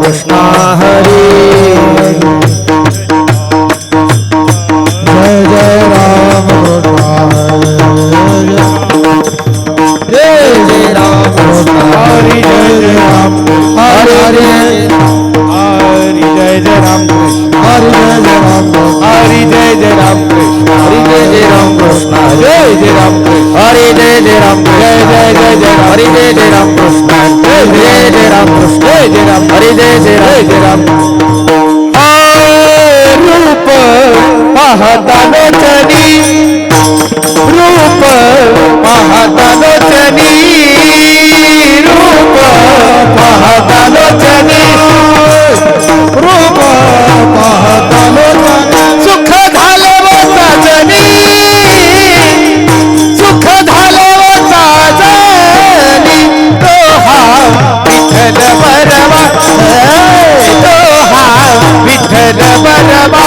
कृष्ण हरी रूप पाहतालोचनी रूप पाहतालोचनी रूप पाहतालोचनी रूप पाहतालोचनी सुख झाले व साजनी सुख झाले व साजनी तो हा विठ्ठल बरवा तो हा विठ्ठल बरवा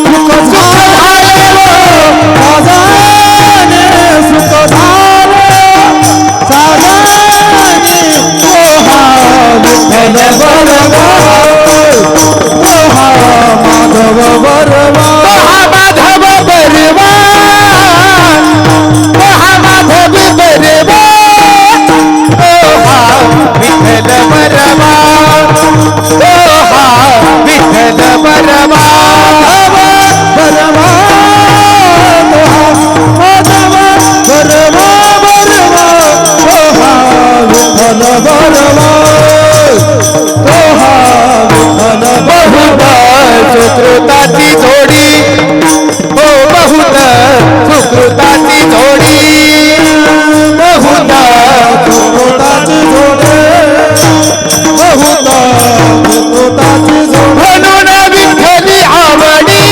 सुख झाले व साजनी सुख झाले साजनी तो हा विठ्ठल बरवा तो हा माधव बरवा तो हा माधव बरवा तो हा माधव बरवा तो हा विठ्ठल बरवा तो हा विठ्ठल बरवा बरवा तो हा माधव बरवा बरवा तो हा विठ्ठल बरवा तो हा विठ्ठल बहुधा सुकृताची जोडी हो बहुधा सुकृताची जोडी बहुधा सुकृताची जोडी बहुधा सुकृताची जोडी म्हणून विठ्ठली आवडी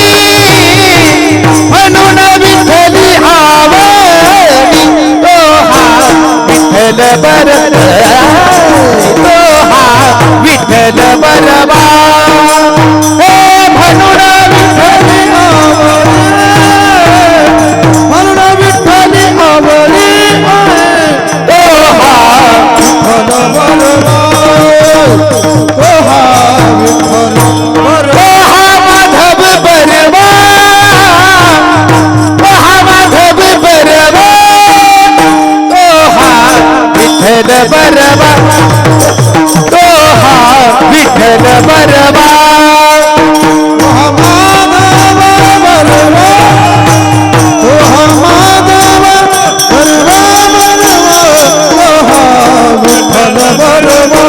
म्हणून विठ्ठली आवडी तो हा विठ्ठल बरवा तो हा विठ्ठल बरवा म्हणून विठ्ठली आवडी म्हणून विठ्ठली आवडी तो हा विठ्ठल बरवा तो हा विठ्ठल बरवा माधव बरवा तो हा माधव बरवा तो हा विठ्ठल बरवा तो हा विठ्ठल बरवा माधव बरवा तो हा माधव बरवा तो हा विठ्ठल बरवा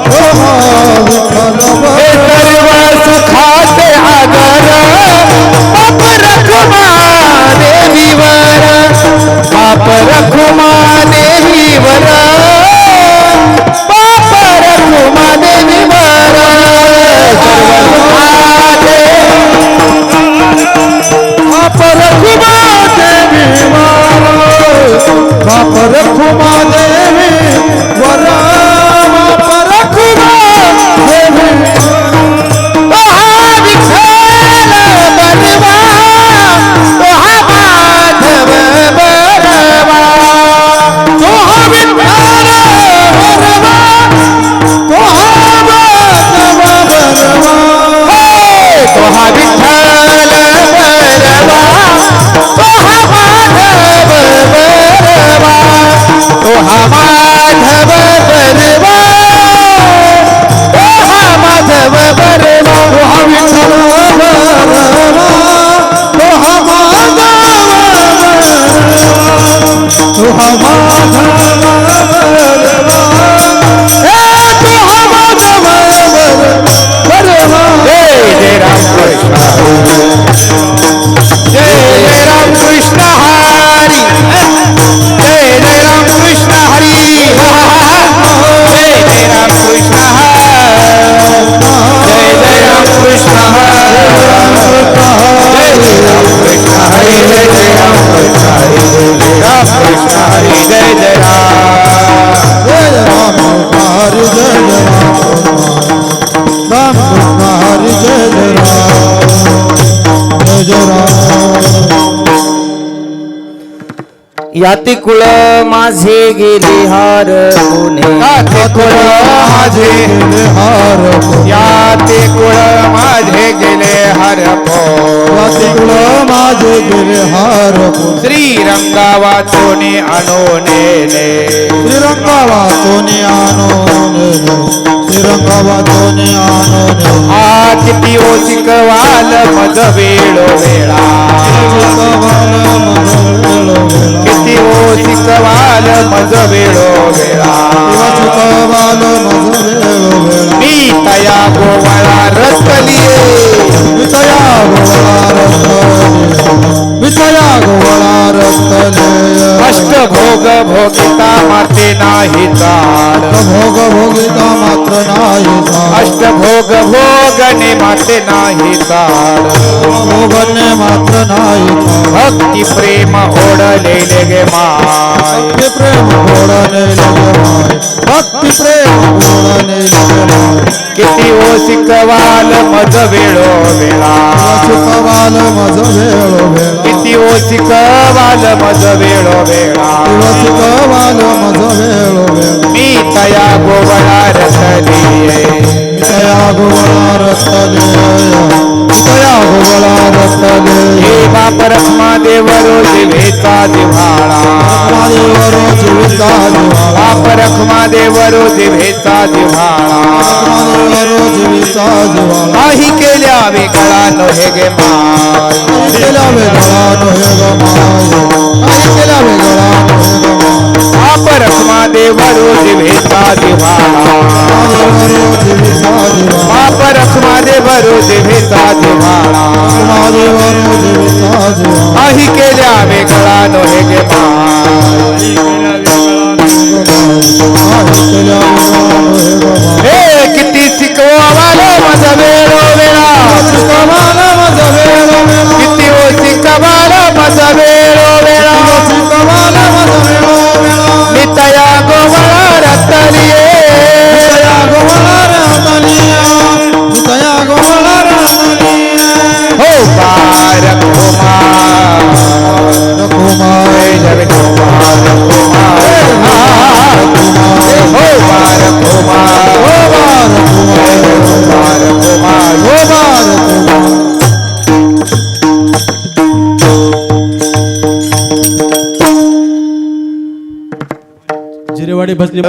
तो हा विठ्ठल बरवा सुखाचे आगर बाप रखुमा देवीवर बाप रखुमा देवीवर बाप रखुमा देवीवर बाप रखुमा देवीवर बाप रखुमा देवीवर बाप रखुमा देवी तो हा विठ्ठल बरवा तो हा माधव बरवा तो हा विठ्ठल बरवा तो हा माधव बरवा तो हा विठ्ठल बरवा तो हा माधव बरवा तो हा याती कुळ माझे गेले हार कोणे याते कुळ माझे गेले हार याते कुळ माझे गेले हरपो याते कुळ माझे गेले हार श्रीरंगा वाचोनी अनोनेने श्रीरंगा वाचोनी आणोने श्रीरंगा वाचोनी आणोने आ किती ओ शिकवाल मज वेळो वेळा किती ओ शिकवाल मज वेळो वेळा मी तया गोवळा रचलिये अष्टभोग भोगिता माते नाही चाल भोग भोगिता मात्र नाही अष्टभोग भोगने माते नाही चाल भोगने मात्र नाही भक्ती प्रेम ओढलेले गे माय भक्ती प्रेम घोडने लगे माय भक्ती प्रेम घोडने लगे माय किती ओ शिकवाल मज वेळो वेळा शिकवाल मज वेळो वेळा किती ओ शिकवाल मज वेळो वेळा शिकवाल मज वेळो वेळा मी तया गोवळा रचलिये तया गोवळा रचले तया गोवळा रचले हे बाप रखमा देव रोज भेचा जिव्हाळा देव रोज विचा दिवाळा बाप रखमा देव रोज भेचा जिव्हाळा देव रोज विचा दिवाळा काही केल्या वेगळा नव्हे गे माय केला वेगळा नव्हे ग माय काही केला वेगळा नव्हे ग माय बाप रखमा देव रोज भेचा जिव्हाळा रोज विचा दिवाळा बाप रखमा देव रोज भेचा जिव्हाळा देव रोज विचा दिवाळा काही केल्या वेगळा नव्हे गे माय हे किती शिकवाल मज वेळो वेळा किती ओ शिकवाल मज वेळो वेळा नितया गोवळा रतलिये हो बारक कुमार जय कुमार हो बारक कुमार जिरेवाडी बसली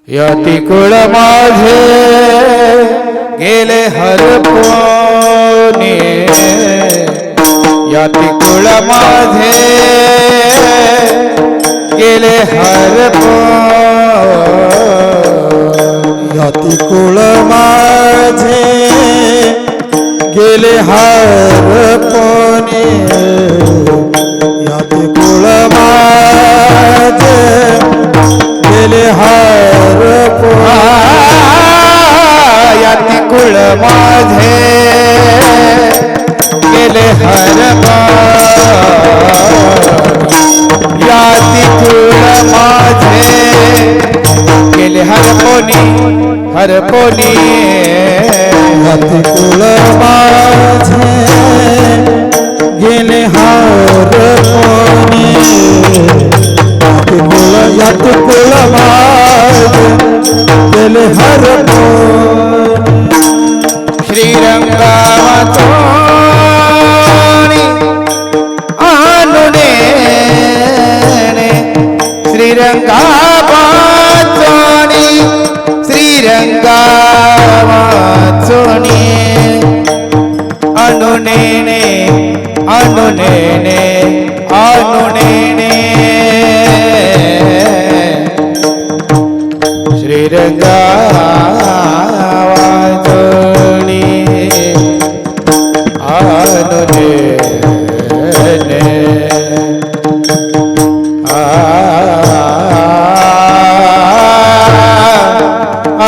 यती कुळ माझे गेले हरपोने यती कुळ माझे गेले याती कुळ माझे गेले हरपोने याती कुळ माझे गेले हरपोने याती कुळ माझे गेले याती कुळ माझे गेले हरपोनी याती कुळ माझे गेले हरपोने याती कुळ माझे गेले हरपोने श्रीरंगा वाचोनी आणुने श्रीरंगा वाचोनी श्रीरंगा वाचोनी अनुनेने अनुनेने अनुनेने श्रीरंगा वाचोनी अनुनेने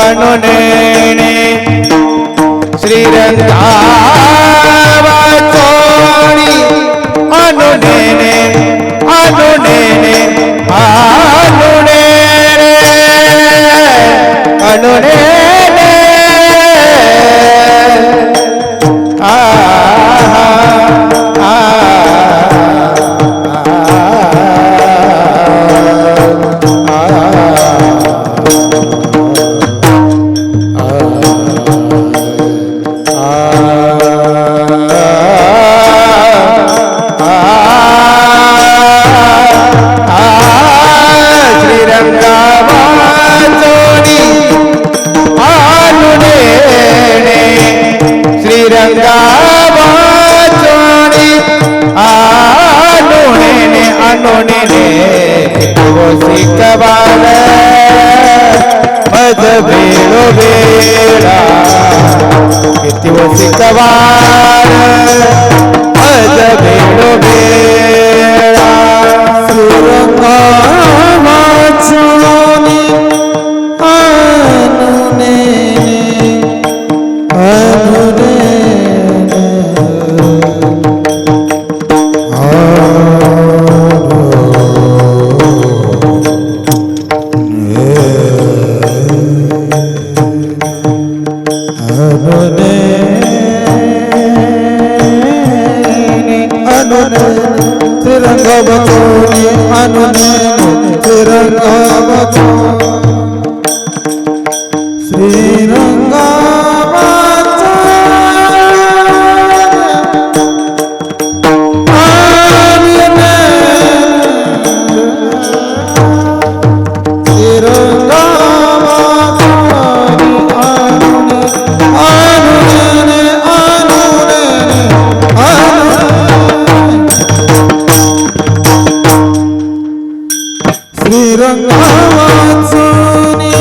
अनुनेने श्रीरंगा वाचोनी अनुनेने अनुनेने अनुनेने अनुनेने भेड़ो भेड़ा किती वसिकवार अज भेड़ो भेड़ा सुरंगा वाचोनी अनुनेने तिरंगावतोनी अनुनेने तिरंगावतोनी श्रीरंगावाचोनी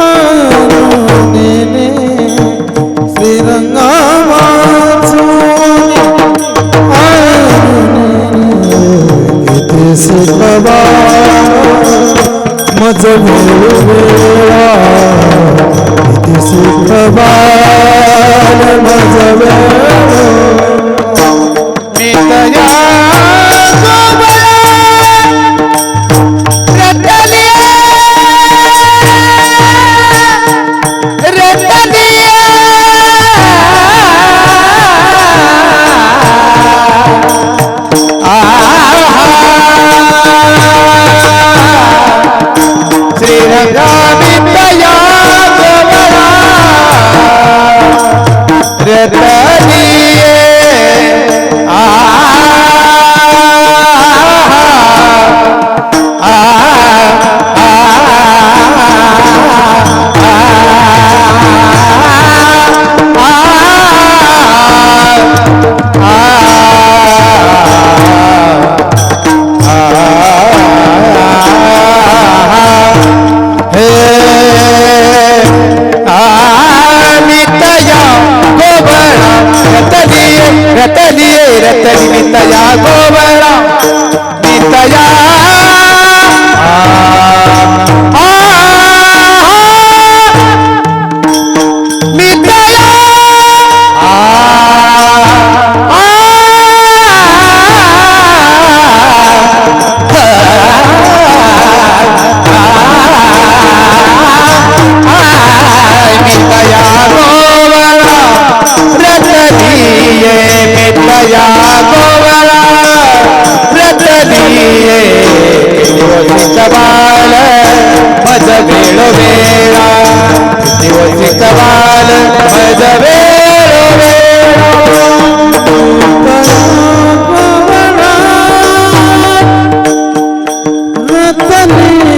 अनुनेने श्रीरंगावाचोनी अनुनेने किती सुखवा मज वेळा किती सुखवा मज वेळा मितया रतली मितया गोबरा मितया मितया मज वेळो वेळा दिवसी कवाल मज वेळो रतनी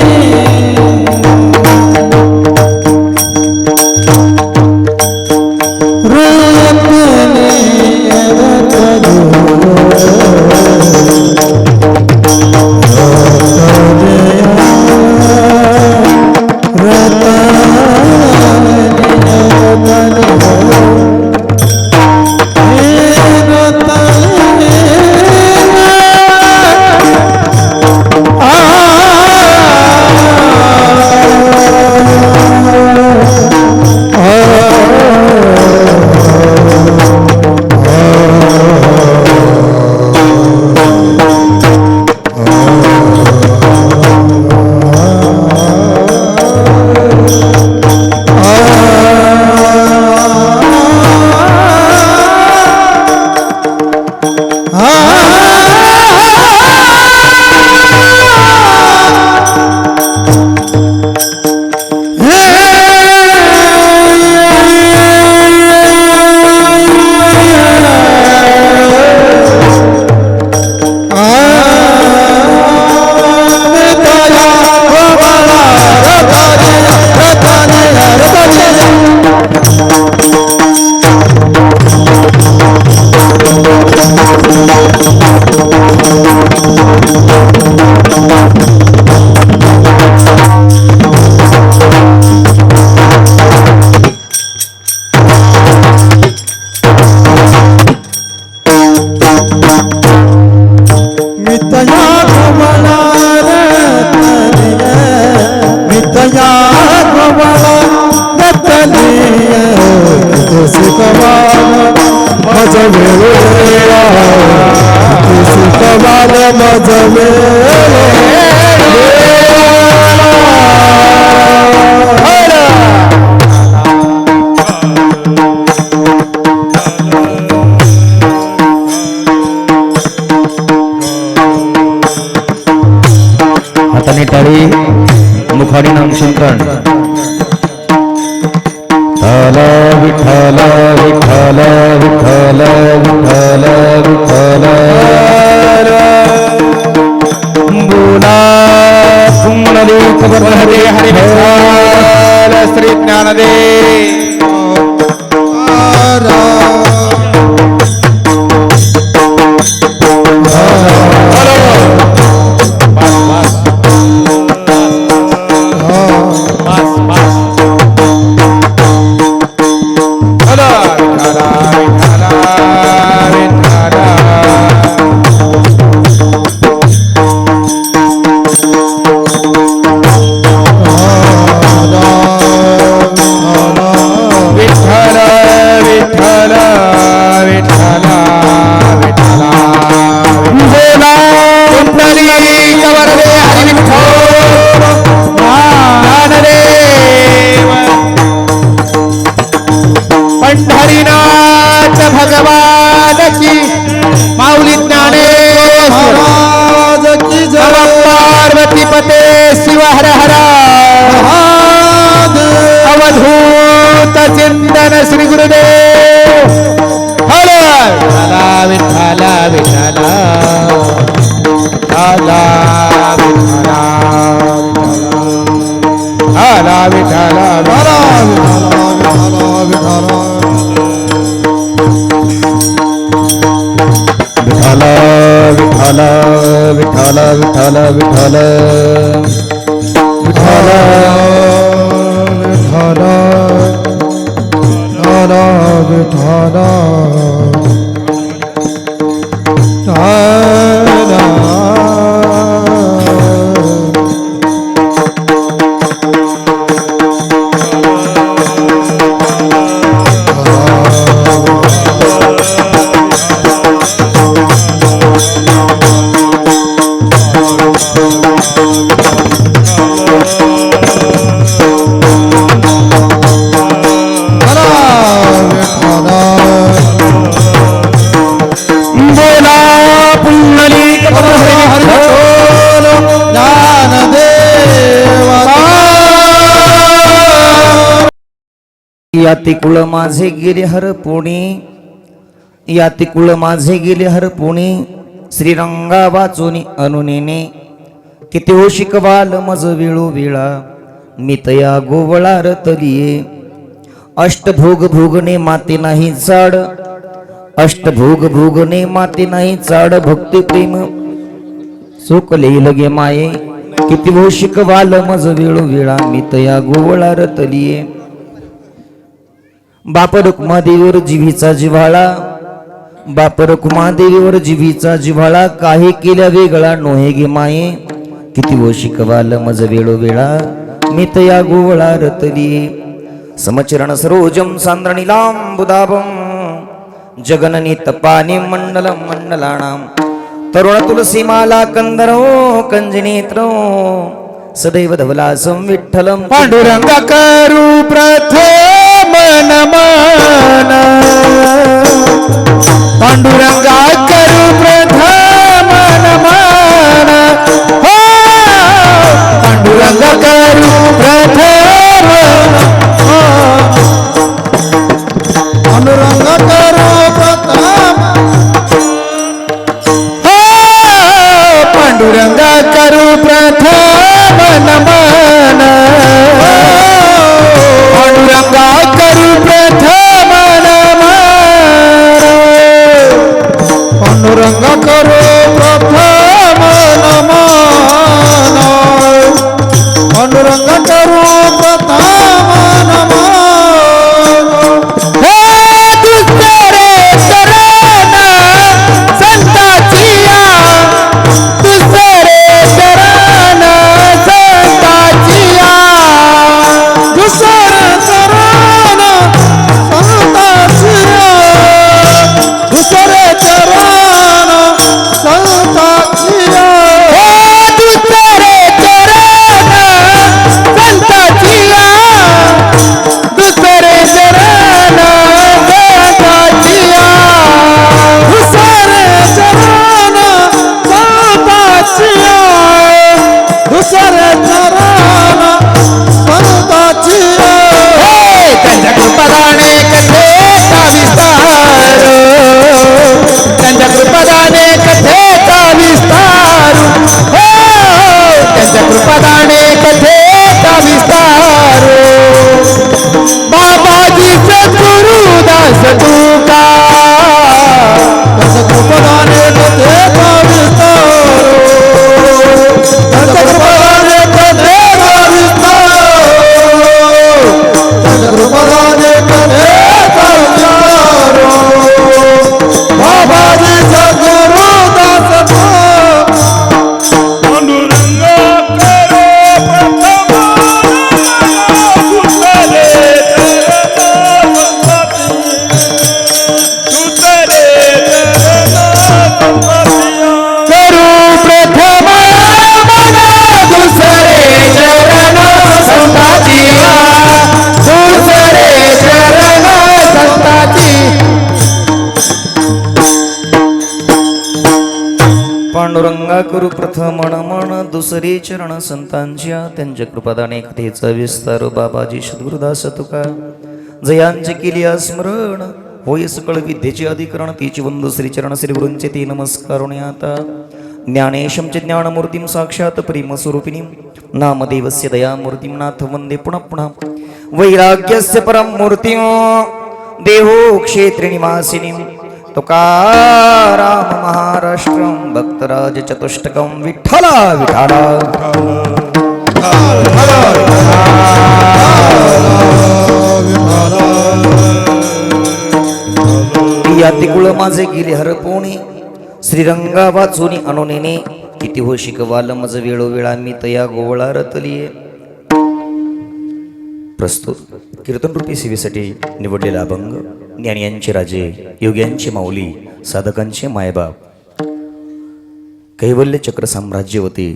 वाल मज हाताने टाळी मुखाडी नामशंकरण विठ्ठल विठ्ठल विठ्ठल विठ्ठल विठ्ठल बोला कुंडलिक हरे हरे विठ्ठल श्री ज्ञानदेव पंढरीनाथ भगवान की माऊली ज्ञानेश्वर महाराज की जय पार्वती पते शिव हर हर अवधूत चिंतन श्री गुरुदेव हर विठ्ठल विठ्ठल विठ्ठल विठ्ठल विठ्ठल विठ्ठल विठ्ठल विठ्ठल विठ्ठल याती कुळ माझे गेले हरपुणी याती कुळ माझे गेले हरपुणी श्रीरंगा वाचोनी अनुनेने किती हो शिकवाल मज वेळो वेळा मी तया गोवळा रतलिये अष्टभोग भोगणे माते नाही चाड अष्टभोग भोगणे माते नाही चाड भक्ती प्रेम सोकले लगे माये किती हो शिकवाल मज वेळो वेळा मी तया गोवळा रतलिये बाप रुक्मादेवीवर जिभीचा जिव्हाळा बाप रुक्मादेवीवर जिभीचा जिव्हाळा काही केल्या वेगळा नोहे गे माये किती वो शिकवाल मज वेळो वेळा मी तया गोवळा रतली समचरण सरोजम सांद्रणीलांबुदाभं जगननी तपानी मंडलम मंडलानां तरुण तुलसीमाला कंदरो कंजनेत्रो सदैव धवलासं विठ्ठलं पांडुरंग करू प्रथम नमन पांडुरंगा करू प्रथम नमन हो पांडुरंग करू प्रथम अनुरंग करो प्रथम हो पांडुरंग करू प्रथम नमन पांडुरंगा करू प्रथम नमन पांडुरंगा करू प्रथम मन दुसरी चरण संतांच्या त्यांच्या कृपादाने कथेचा विस्तार बाबाजी सद्गुरुदास तुका जयांचे केली स्मरण होय सकळ विद्येचे अधिकरण तिची वंदू श्रीचरण श्री गुरूंचे ते नमस्कार आता ज्ञानेशमचे ज्ञानमूर्तीं साक्षात प्रेमस्वरूपिणीं नामदेवस्य दयामूर्तिं नाथ वंदे पुनः पुनः वैराग्यस्य परम मूर्तिं देहो क्षेत्र निवासिनीं तुकाराम महाराष्ट्रं भक्तराज चतुष्टकं विठ्ठला विठ्ठला यातिकुळ माझे गेले हरपोणी श्रीरंगा वाचुनी अनुनेने किती हो शिकवाल मज वेळोवेळा मी तया गोवळा रतलिये. प्रस्तुत कीर्तन रूपी सेवेसाठी निवडलेला अभंग ज्ञानियांचे राजे योग्यांचे माऊली साधकांचे मायबाप कैवल्य चक्र साम्राज्यवती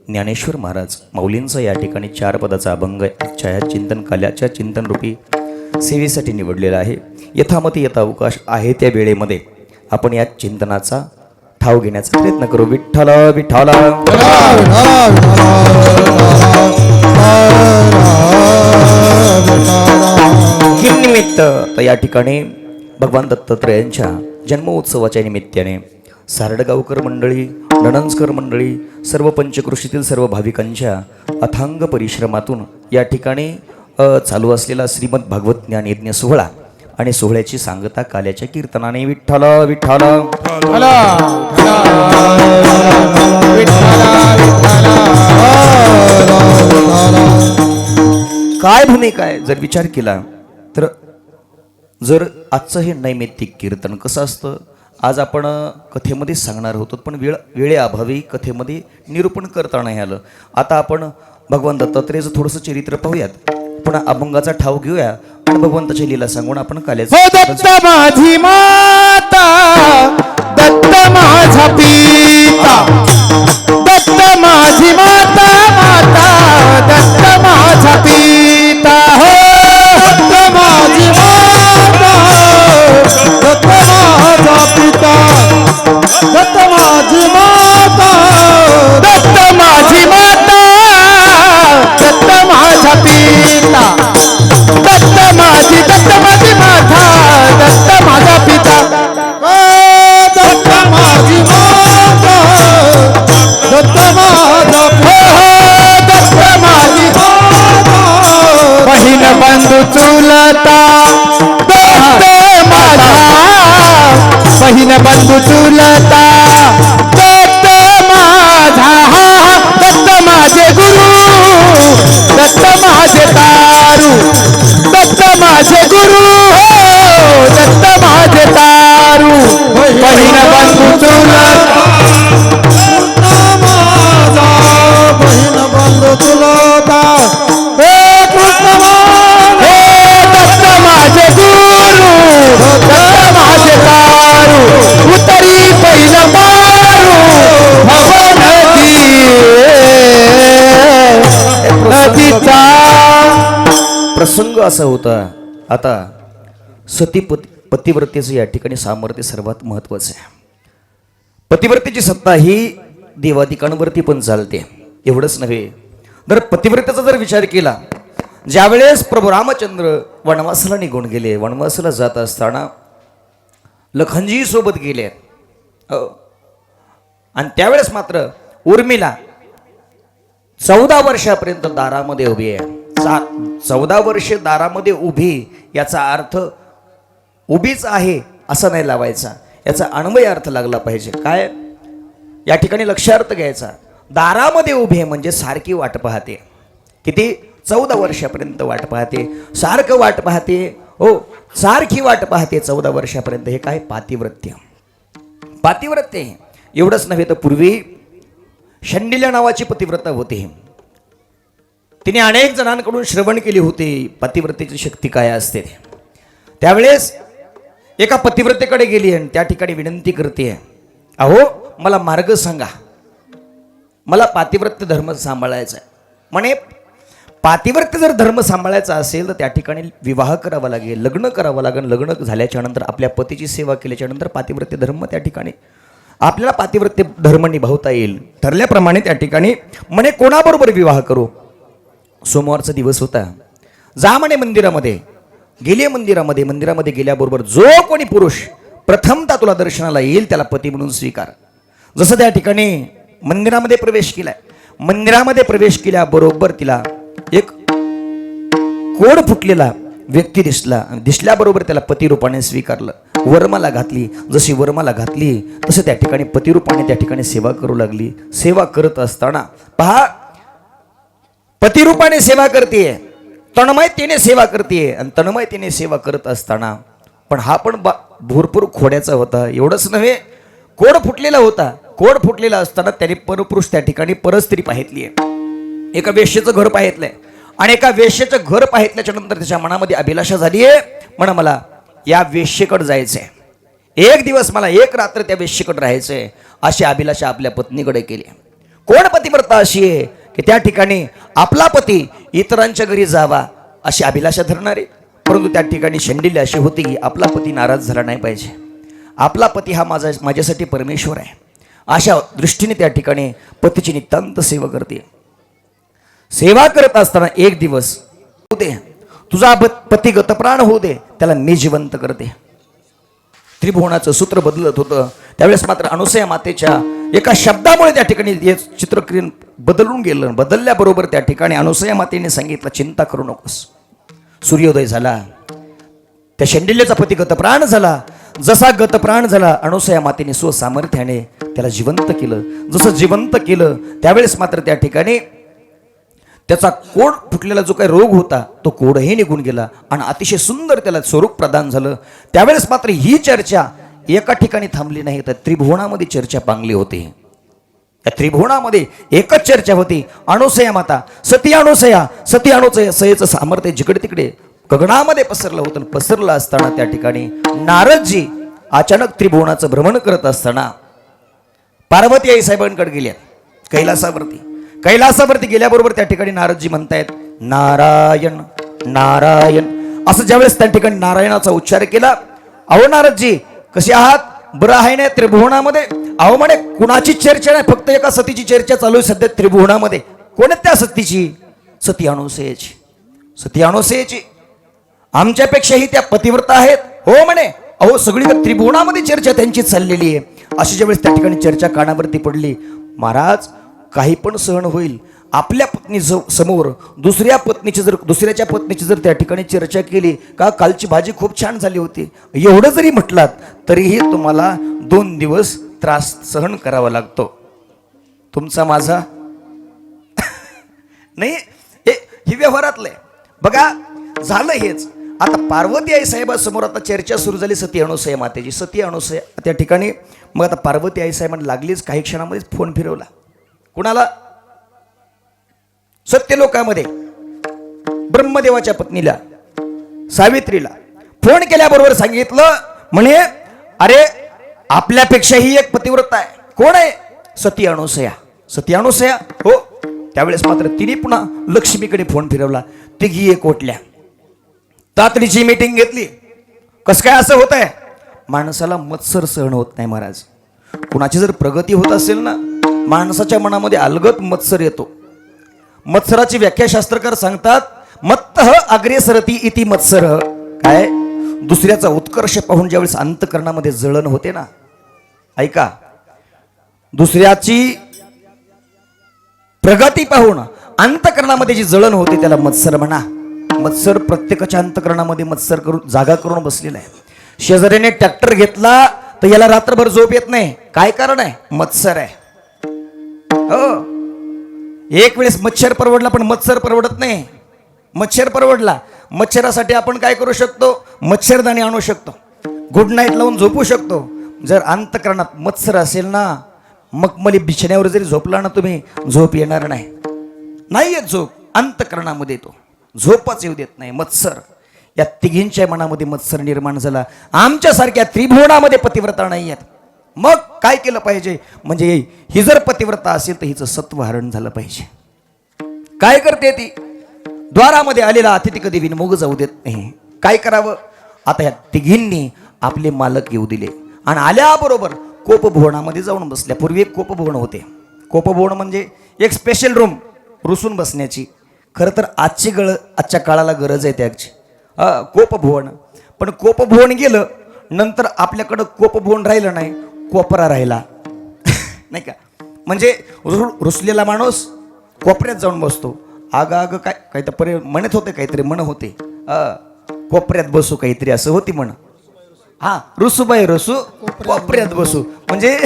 ज्ञानेश्वर महाराज माऊलींचा या ठिकाणी 4 पदाचा अभंग छाया चिंतन काल्याच्या चिंतन रूपी सेवेसाठी निवडलेला आहे. यथामती यथावकाश आहे त्या वेळेमध्ये आपण या चिंतनाचा ठाव घेण्याचा प्रयत्न करू. विठ्ठला विठ्ठला निमित्त तर या ठिकाणी भगवान दत्तात्रयांच्या जन्मोत्सवाच्या निमित्ताने सारडगावकर मंडळी नणंदकर मंडळी सर्व पंचकृषीतील सर्व भाविकांच्या अथांग परिश्रमातून या ठिकाणी चालू असलेला श्रीमद भागवत ज्ञान यज्ञ सोहळा आणि सोहळ्याची सांगता काल्याच्या कीर्तनाने विठ्ठला विठ्ठला काय भूमिका आहे जर विचार केला तर जर आजचं हे नैमित्तिक कीर्तन कसं असतं आज आपण कथेमध्ये सांगणार होतो पण वेळेअभावी कथेमध्ये निरूपण करता नाही आलं. आता आपण भगवान दत्तात्रेयचं थोडंसं चरित्र पाहूयात पुन्हा अभंगाचा ठाव घेऊया आणि भगवंताची लीला सांगून आपण काल्याचं दत्त माझी माता दत्त माझा पिता दत्त माझी माता माता दत्त माझा पिता हो दत्त माझी माता दत्त माझा पिता दत्त माझी माता दत्त माझी माता दत्त माझा पिता दत्त माझी माता दत्त माझा पिता दत्त माझी माता दत्त माझा दत्त माझी माता बहीण बंधू चुलता दत्त माझा बहीण बंधू चुलता दत्त माझा दत्त माझे गुरु दत्त माझे तारू दत्त माझे गुरु हो दत्त माझे तारू बहीण बंधू चुलता माझा बहीण बंधू चुलता हे कृष्ण हे दत्त माझे गुरु दत्त माझे तारू उतरी पहिल मारू भवन नदीचा प्रसंग असा होता. आता सती पतिव्रतेचं या ठिकाणी सामर्थ्य सर्वात महत्वाचं आहे. पतिव्रतेची सत्ता ही देवादिकांवरती पण चालते. एवढंच नव्हे तर पतिव्रतेचा जर विचार केला ज्यावेळेस प्रभू रामचंद्र वनवासाला निघून गेले वनवासाला जात असताना लखनजी सोबत गेले आणि त्यावेळेस मात्र उर्मिला 14 वर्षापर्यंत दारामध्ये उभी आहे. 14 वर्षे दारामध्ये उभी याचा अर्थ उभीच आहे असं नाही लावायचा याचा अन्वय अर्थ लागला पाहिजे. काय या ठिकाणी लक्षार्थ घ्यायचा दारामध्ये उभी म्हणजे सारखी वाट पाहते. किती 14 वर्षापर्यंत वाट पाहते सारखं वाट पाहते हो सारखी वाट पाहते 14 वर्षापर्यंत. हे काय पातिव्रत्य पातिव्रत्य एवढंच नव्हे तर पूर्वी शंडिल्या नावाची पतिव्रता होती. तिने अनेक जणांकडून श्रवण केली होती पतिव्रतेची शक्ती काय असते. त्यावेळेस एका पतिव्रतेकडे गेली आणि त्या ठिकाणी विनंती करते अहो मला मार्ग सांगा मला पातिव्रत्य धर्म सांभाळायचा आहे. म्हणे पातिव्रत्य जर धर्म सांभाळायचा असेल तर त्या ठिकाणी विवाह करावा लागेल लग्न करावं लागेल. लग्न झाल्याच्या नंतर आपल्या पतीची सेवा केल्याच्या नंतर पातिव्रत्य धर्म त्या ठिकाणी आपल्याला पातिव्रत्य धर्म निभावता येईल ठरल्याप्रमाणे त्या ठिकाणी म्हणे कोणाबरोबर विवाह करू. सोमवारचा दिवस होता. जा म्हणे मंदिरामध्ये. गेले मंदिरामध्ये गेल्याबरोबर जो कोणी पुरुष प्रथमतः तुला दर्शनाला येईल त्याला पती म्हणून स्वीकार. जसं त्या ठिकाणी मंदिरामध्ये प्रवेश केलाय. मंदिरामध्ये प्रवेश केल्याबरोबर तिला एक कोड फुटलेला व्यक्ती दिसल्याबरोबर त्याला पतिरूपाने स्वीकारलं. वर्माला घातली. जशी वर्माला घातली तसं त्या ठिकाणी पतिरूपाने त्या ठिकाणी सेवा करू लागली. सेवा करत असताना पहा, पतिरूपाने सेवा करतेय, तन्मयतेने सेवा करतेय. आणि तन्मयतेने सेवा करत असताना पण हा पण भरपूर खोड्याचा होता. एवढंच नव्हे, कोड फुटलेला होता. कोड फुटलेला असताना त्याने परपुरुष त्या ठिकाणी परस्त्री पाहितली आहे. एका वेश्येचं घर पाहितलंय आणि एका वेश्येचं घर पाहितल्याच्या नंतर त्याच्या मनामध्ये अभिलाषा झाली आहे. म्हणा मला या वेश्येकडे जायचंय, एक दिवस मला एक रात्र त्या वेश्येकडे राहायचंय, अशी अभिलाषा आपल्या पत्नीकडे केली. कोण पतिव्रता अशी आहे की त्या ठिकाणी आपला पती इतरांच्या घरी जावा अशी अभिलाषा धरणारे. परंतु त्या ठिकाणी शंडिल्य अशी होती की आपला पती नाराज झाला नाही पाहिजे, आपला पती हा माझ्यासाठी परमेश्वर आहे. अशा दृष्टीने त्या ठिकाणी पतीची नितांत सेवा करते. सेवा करत असताना एक दिवस होऊ दे, तुझा पती गतप्राण होऊ दे, त्याला मी जिवंत करते. त्रिभुवनाचं सूत्र बदलत होतं. त्यावेळेस मात्र अनुसया मातेच्या एका शब्दामुळे त्या ठिकाणी हे चित्रक्रियन बदलून गेलं. बदलल्याबरोबर त्या ठिकाणी अनुसया मातेने सांगितलं, चिंता करू नकोस. सूर्योदय झाला. त्या शंडिल्याचा पती गतप्राण झाला. जसा गतप्राण झाला, अनुसया मातेने स्वसामर्थ्याने त्याला जिवंत केलं. जसं जिवंत केलं त्यावेळेस मात्र त्या ठिकाणी त्याचा कोड फुटलेला जो काही रोग होता तो कोडही निघून गेला आणि अतिशय सुंदर त्याला स्वरूप प्रदान झालं. त्यावेळेस मात्र ही चर्चा एका ठिकाणी थांबली नाही, तर त्रिभुवनामध्ये चर्चा पांगली होती. त्या त्रिभुवनामध्ये एकच चर्चा होती. अनुसया माता, सती अनुसयाचं सामर्थ्य जिकडे तिकडे गगनामध्ये पसरलं होतं. पसरलं असताना त्या ठिकाणी नारदजी अचानक त्रिभुवनाचं भ्रमण करत असताना पार्वती आई साहेबांकडे गेल्या कैलासावरती गेल्याबरोबर त्या ठिकाणी नारदजी म्हणतायत, नारायण नारायण असं. ज्यावेळेस त्या ठिकाणी नारायणाचा उच्चार केला, अहो नारदजी कसे आहात, बरं आहे ना त्रिभुवनामध्ये? अहो म्हणे कुणाची चर्चा नाही, फक्त एका सतीची चर्चा चालू आहे सध्या त्रिभुवनामध्ये. कोण आहे त्या सतीची? सती अनुसयेची. आमच्यापेक्षाही त्या पतिव्रता आहेत. हो म्हणे, अहो सगळी त्रिभुवनामध्ये चर्चा त्यांची चाललेली आहे. अशी ज्यावेळेस त्या ठिकाणी चर्चा कानावरती पडली, महाराज काही पण सहन होईल. आपल्या पत्नी समोर दुसऱ्याच्या पत्नीची जर त्या ठिकाणी चर्चा केली का कालची भाजी खूप छान झाली होती, एवढं जरी म्हटलात तरीही तुम्हाला 2 दिवस त्रास सहन करावा लागतो. तुमचा माझा नाही, हे व्यवहारातलं बघा. झालं हेच. आता पार्वती आई साहेबांसमोर आता चर्चा सुरू झाली सती अनुसया मातेची. सती अनुसया त्या ठिकाणी मग आता पार्वती आई साहेबांना लागलीच काही क्षणामध्येच फोन फिरवला. कुणाला? सत्यलोकामध्ये ब्रह्मदेवाच्या पत्नीला सावित्रीला फोन केल्याबरोबर सांगितलं, म्हणे अरे आपल्यापेक्षाही एक पतिव्रता आहे. कोण आहे? सती अनुसया. हो. त्यावेळेस मात्र तिने पुन्हा लक्ष्मीकडे फोन फिरवला. तिघी एक ओटल्या. तातडीची मीटिंग घेतली. कसं काय असं होत आहे? माणसाला मत्सर सहन होत नाही महाराज. कुणाची जर प्रगती होत असेल ना, माणसाच्या मनामध्ये अलगत मत्सर येतो. मत्सराची व्याख्या शास्त्रकार सांगतात, मत्तः अग्रेसरती इति मत्सर. काय? दुसऱ्याचा उत्कर्ष पाहून ज्यावेळेस अंतकरणामध्ये जळण होते ना, ऐका, दुसऱ्याची प्रगती पाहून अंतकरणामध्ये जी जळण होते त्याला मत्सर म्हणा. मत्सर प्रत्येकाच्या अंतकरणामध्ये मत्सर करून जागा करून बसलेला आहे. शेजाऱ्याने ट्रॅक्टर घेतला तर याला रात्रभर झोप येत नाही. काय कारण आहे? मत्सर आहे. हो, एक वेळेस मच्छर परवडला पण मत्सर परवडत नाही. मच्छर परवडला, मच्छरासाठी आपण काय करू शकतो? मच्छरदाणी आणू शकतो, गुड नाईट लावून झोपू शकतो. जर अंतकरणात मत्सर असेल ना, मखमली बिछण्यावर जरी झोपला ना तुम्ही, झोप येणार नाही येत झोप. अंतकरणामध्ये तो झोपच येऊ देत नाही मत्सर. या तिघींच्या मनामध्ये मत्सर निर्माण झाला. आमच्यासारख्या त्रिभुवनामध्ये पतिव्रता नाही आहेत. मग काय केलं पाहिजे? म्हणजे ही जर पतिव्रता असेल तर हिचं सत्व हरण झालं पाहिजे. काय करते ती? द्वारामध्ये आलेला अतिथी कधी विनमुग जाऊ देत नाही. काय करावं? आता या तिघींनी आपले मालक येऊ दिले आणि आल्याबरोबर कोपभवनामध्ये जाऊन बसल्या. पूर्वी एक कोपभवन होते. कोपभवन म्हणजे एक स्पेशल रूम रुसून बसण्याची. खरं तर आजच्या काळाला गरज आहे त्याची. कोपभवन. पण कोपभवन गेलं नंतर आपल्याकडं कोपभवन राहिलं नाही, कोपरा राहिला नाही का. म्हणजे रुसलेला माणूस कोपऱ्यात जाऊन बसतो. आग काय तर म्हणत होते, काहीतरी म्हण होते, कोपऱ्यात बसू काहीतरी असं होती म्हण. हा, रुसूबाई रुसू कोपऱ्यात बसू. म्हणजे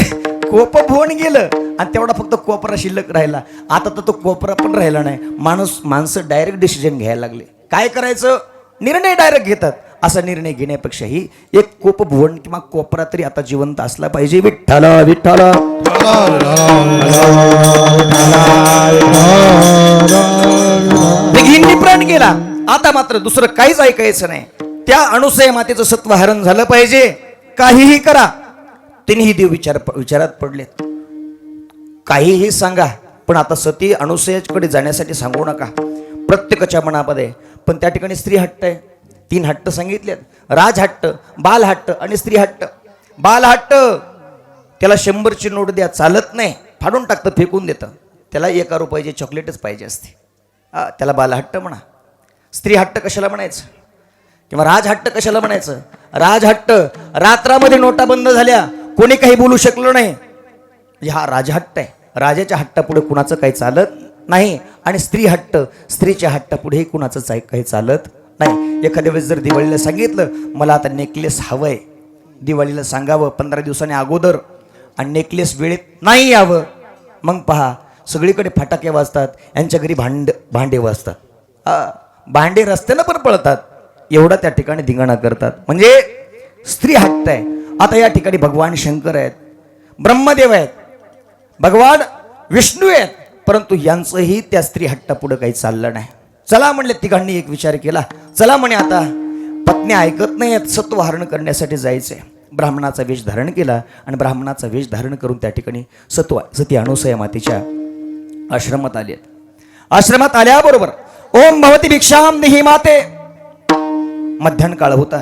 कोपभवन गेलं आणि तेवढा फक्त कोपरा शिल्लक राहिला. आता तर तो कोपरा पण राहिला नाही. माणसं डायरेक्ट डिसिजन घ्यायला लागले. काय करायचं, निर्णय डायरेक्ट घेतात. असा निर्णय घेण्यापेक्षाही एक कोपभवन किंवा कोपरा तरी आता जिवंत असला पाहिजे. विठ्ठल विठ्ठल. दिघींनी प्राण गेला. आता मात्र दुसरं काहीच ऐकायचं नाही. त्या अनुसया मातेचं सत्व हरण झालं पाहिजे. काहीही करा. तिन्ही देव विचारात पडलेत. काहीही सांगा, पण आता सती अनुसयाकडे जाण्यासाठी सांगू नका. प्रत्येकाच्या मनामध्ये. पण त्या ठिकाणी स्त्री हट्ट आहे. 3 हट्ट सांगितलेत. राजहट्ट, बालहट्ट आणि स्त्री हट्ट. बालहट्ट त्याला 100ची नोट द्या, चालत नाही, फाडून टाकतं, फेकून देतं. त्याला 1 रुपयाची चॉकलेटच पाहिजे असते. त्याला बालहट्ट म्हणा. स्त्री हट्ट कशाला म्हणायचं, किंवा राजहट्ट कशाला म्हणायचं. राजहट्ट, रात्रामध्ये नोटा बंद झाल्या, कोणी काही बोलू शकलो नाही, म्हणजे हा राजहट्ट आहे. राजाच्या हट्टापुढे कुणाचं काही चालत नाही. आणि स्त्री हट्ट, स्त्रीच्या हट्टापुढेही कुणाचं काही चालत नाही. एखाद्या वेळेस जर दिवाळीला सांगितलं मला आता नेकलेस हवंय, दिवाळीला सांगावं 15 दिवसांनी अगोदर, आणि नेकलेस वेळेत नाही यावं, मग पहा सगळीकडे फटाके वाजतात, यांच्या घरी भांडे वाजतात, भांडे रस्त्यानं पण पळतात. एवढा त्या ठिकाणी धिंगाणा करतात. म्हणजे स्त्री हट्ट आहे. आता या ठिकाणी भगवान शंकर आहेत, ब्रह्मदेव आहेत, भगवान विष्णू आहेत, परंतु यांचंही त्या स्त्री हट्टापुढं काही चाललं नाही. चला म्हणले, तिघांनी एक विचार केला. चला म्हणे, आता पत्नी ऐकत नाहीत, सत्व हरण करण्यासाठी जायचंय. ब्राह्मणाचा वेश धारण केला आणि ब्राह्मणाचा वेश धारण करून त्या ठिकाणी सती अनुसया मातेच्या आश्रमात आले. आश्रमात आल्याबरोबर ओम भवती भिक्षाम देहि माते. मध्यान्ह काळ होता,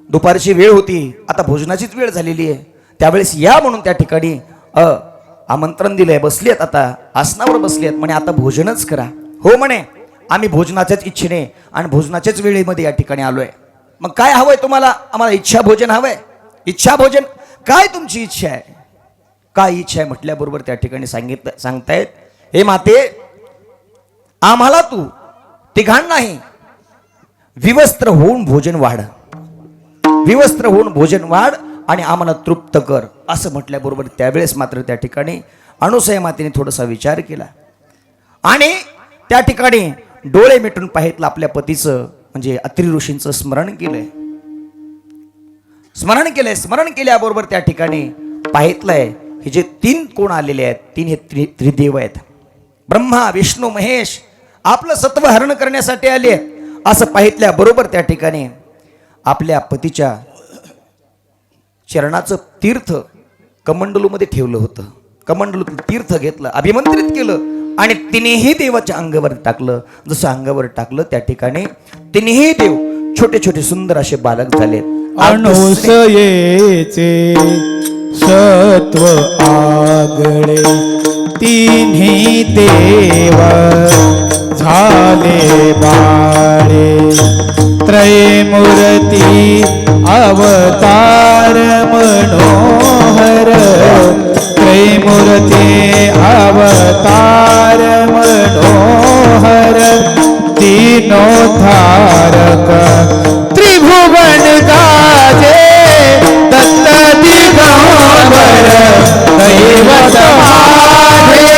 दुपारची वेळ होती, आता भोजनाचीच वेळ झालेली आहे. त्यावेळेस या म्हणून त्या ठिकाणी आमंत्रण दिलंय. बसलेत, आता आसनावर बसलेत. म्हणे आता भोजनच करा. हो म्हणे, आम्ही भोजनाच्याच इच्छेने आणि भोजनाच्याच वेळेमध्ये या ठिकाणी आलोय. मग काय हवंय तुम्हाला? आम्हाला इच्छा भोजन हवंय. इच्छा भोजन, काय तुमची इच्छा आहे? काय इच्छा आहे म्हटल्याबरोबर त्या ठिकाणी सांगतायत, हे माते, आम्हाला तू तिघांनाही विवस्त्र होऊन भोजन वाढ, विवस्त्र होऊन भोजन वाढ आणि आम्हाला तृप्त कर. असं म्हटल्याबरोबर त्यावेळेस मात्र त्या ठिकाणी अनुसया मातेने थोडासा विचार केला आणि त्या ठिकाणी डोळे मिटून पाहितलं, आपल्या पतीचं म्हणजे अत्रि ऋषींचं स्मरण केलंय. स्मरण केल्याबरोबर त्या ठिकाणी पाहितलंय, हे जे 3 कोण आलेले आहेत, 3 हे त्रिदेव आहेत. ब्रह्मा विष्णू महेश आपलं सत्व हरण करण्यासाठी आले. असं पाहितल्या बरोबर त्या ठिकाणी आपल्या पतीच्या चरणाचं तीर्थ कमंडलूमध्ये ठेवलं होतं. कमंडलूतील तीर्थ घेतलं, अभिमंत्रित केलं आणि तिन्ही देवाच्या अंगावर टाकलं. जसं अंगावर टाकलं त्या ठिकाणी तिन्ही देव छोटे छोटे सुंदर असे बालक झाले. अनुसयेचे सत्व आगळे, तिन्ही देव झाले बाळे. त्रयमूर्ती अवतार मनोहर, त्रयमूर्ती अवतार मनोहर. तीनोद्धारक त्रिभुवन गाजे, दत्त दिगंबर दैवत माझे.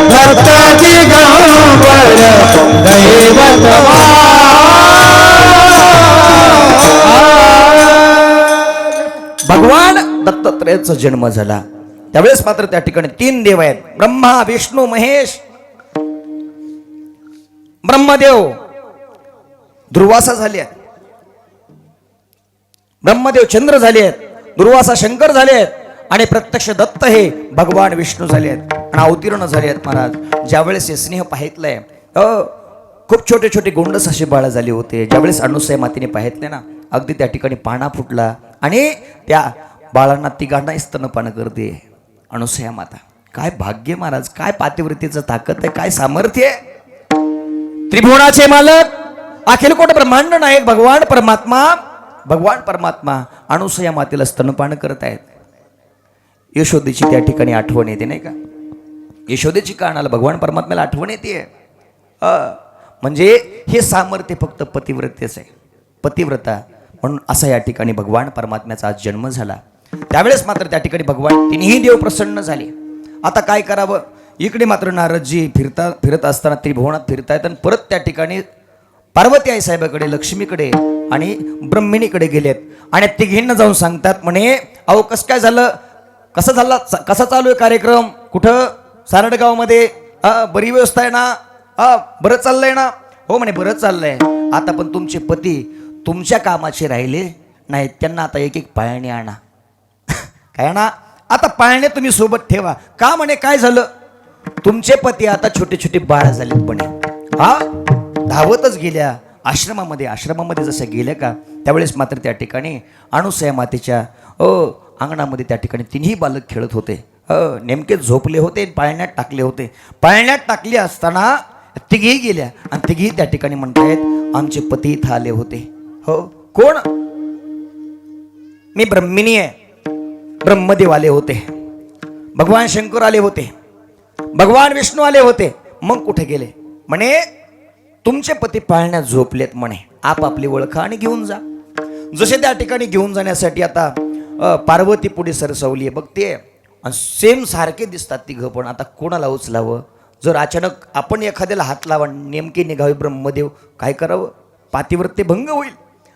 भक्त दिगंबर दैवत भगवान दत्तात्रेयाचा जन्म झाला. त्यावेळेस मात्र त्या ठिकाणी 3 देव आहेत, ब्रह्मा विष्णू महेश. ब्रह्मदेव दुर्वासा झाले आहेत, ब्रह्मदेव चंद्र झाले आहेत, दुर्वासा शंकर झाले आहेत आणि प्रत्यक्ष दत्त हे भगवान विष्णू झाले आहेत आणि अवतीर्ण झाले आहेत. महाराज ज्यावेळेस हे स्नेह पाहितलंय, खूप छोटे छोटे गोंडस असे बाळ झाले होते. ज्यावेळेस अनुसया मातेने पाहितले ना, अगदी त्या ठिकाणी पाना फुटला आणि त्या बाळांना तिघांना स्तनपान करते अनुसया माता. काय भाग्य महाराज, काय पातिव्रतेचं ताकद आहे, काय सामर्थ्य आहे. त्रिभुवनाचे मालक, अखिल कोट ब्रह्मांड नायक भगवान परमात्मा अनुसया मातेला स्तनपान करत आहेत. यशोदेची त्या ठिकाणी आठवण येते नाही का. यशोदेची कानाला भगवान परमात्म्याला आठवण येते. म्हणजे हे सामर्थ्य फक्त पतिव्रतेच आहे. पतिव्रता म्हणून असा या ठिकाणी भगवान परमात्म्याचा आज जन्म झाला. त्यावेळेस मात्र त्या ठिकाणी भगवान तिन्ही देव प्रसन्न झाले. आता काय करावं. इकडे मात्र नारदजी फिरत असताना त्रिभुवनात फिरतायत आणि परत त्या ठिकाणी पार्वती आई साहेबाकडे, लक्ष्मीकडे आणि ब्रह्मिणीकडे गेलेत आणि तिघींना जाऊन सांगतात म्हणे, अहो कसं काय झालं, कसा चालू आहे कार्यक्रम, कुठं सारडगावमध्ये बरी व्यवस्था आहे ना, बरं चाललंय ना. हो म्हणे बरं चाललंय. आता पण तुमचे पती तुमच्या कामाचे राहिले नाहीत, त्यांना आता एक एक पाळणे आणा. काय आणा, आता पाळणे तुम्ही सोबत ठेवा. का म्हणे काय झालं, तुमचे पती आता छोटे छोटे बाळ झालेत म्हणे. धावतच गेल्या आश्रमामध्ये जसं गेल्या का त्यावेळेस मात्र त्या ठिकाणी अनुसया मातेच्या अंगणामध्ये त्या ठिकाणी तिन्ही बालक खेळत होते. नेमके झोपले होते, पाळण्यात टाकले होते. पाळण्यात टाकले असताना तिघी गेल्या आणि तिघी त्या ठिकाणी म्हणतायत आमचे पती इथं आले होते. हो कोण, मी ब्रह्मिणी आहे. ब्रह्मदेव आले होते, भगवान शंकर आले होते, भगवान विष्णू आले होते. मग कुठे गेले म्हणे, तुमचे पती पाळण्यात झोपलेत म्हणे, आपापली ओळखा आणि घेऊन जा. जसे त्या ठिकाणी घेऊन जाण्यासाठी आता पार्वती पुढे सरसवली बघते आणि सेम सारखे दिसतात तिघं पण. आता कोणाला उचलावं, जर अचानक आपण एखाद्याला हात लावा नेमके निघावे ब्रह्मदेव, काय करावं, पातिव्रत्य भंग होईल.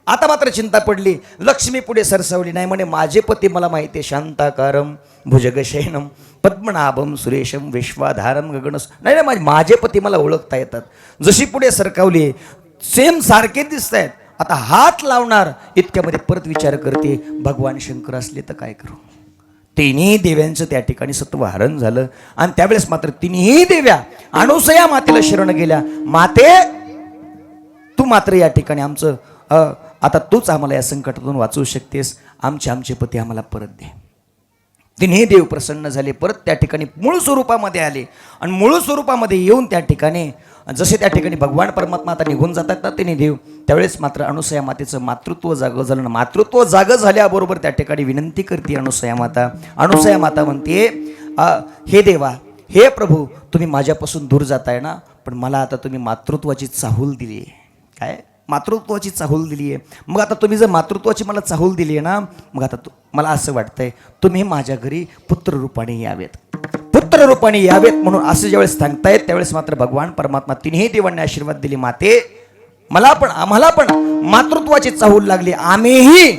आता मात्र चिंता पडली. लक्ष्मी पुढे सरसवली, नाही म्हणे माझे पती मला माहिती आहे, शांताकारम भुजगशयनम पद्मनाभम सुरेशम विश्वाधारम गगनस. नाही माझे पती मला ओळखता येतात. जशी पुढे सरकावली सेम सारखे दिसत आहेत. आता हात लावणार इतक्यामध्ये परत विचार करते, भगवान शंकर असले तर काय करू. तिन्ही देव्यांचं त्या ठिकाणी सत्वहरण झालं आणि त्यावेळेस मात्र तिन्ही देव्या अनुसया मातेला शरण गेल्या. माते तू मात्र या ठिकाणी आमचं आता तूच आम्हाला या संकटातून वाचवू शकतेस, आमचे पती आम्हाला परत दे. तिन्ही देव प्रसन्न झाले, परत त्या ठिकाणी मूळ स्वरूपामध्ये आले आणि मूळ स्वरूपामध्ये येऊन त्या ठिकाणी जसे त्या ठिकाणी भगवान परमात्मा आता निघून जातात ना तिन्ही देव, त्यावेळेस मात्र अनुसया मातेचं मातृत्व जागं झालं. मातृत्व जागं झाल्याबरोबर त्या ठिकाणी विनंती करते अनुसया माता. अनुसया माता म्हणते, हे देवा, हे प्रभू, तुम्ही माझ्यापासून दूर जाताय ना, पण मला आता तुम्ही मातृत्वाची चाहूल दिली आहे. काय मातृत्वाची चाहूल दिली आहे. मग आता तुम्ही जर मातृत्वाची मला चाहूल दिली आहे ना, मग आता मला असं वाटतंय तुम्ही माझ्या घरी पुत्ररूपाने यावेत, पुत्ररूपाने यावेत म्हणून असं ज्यावेळेस सांगतायत त्यावेळेस मात्र भगवान परमात्मा तिन्ही देवांनी आशीर्वाद दिले. माते आम्हाला पण मातृत्वाची चाहूल लागली. आम्हीही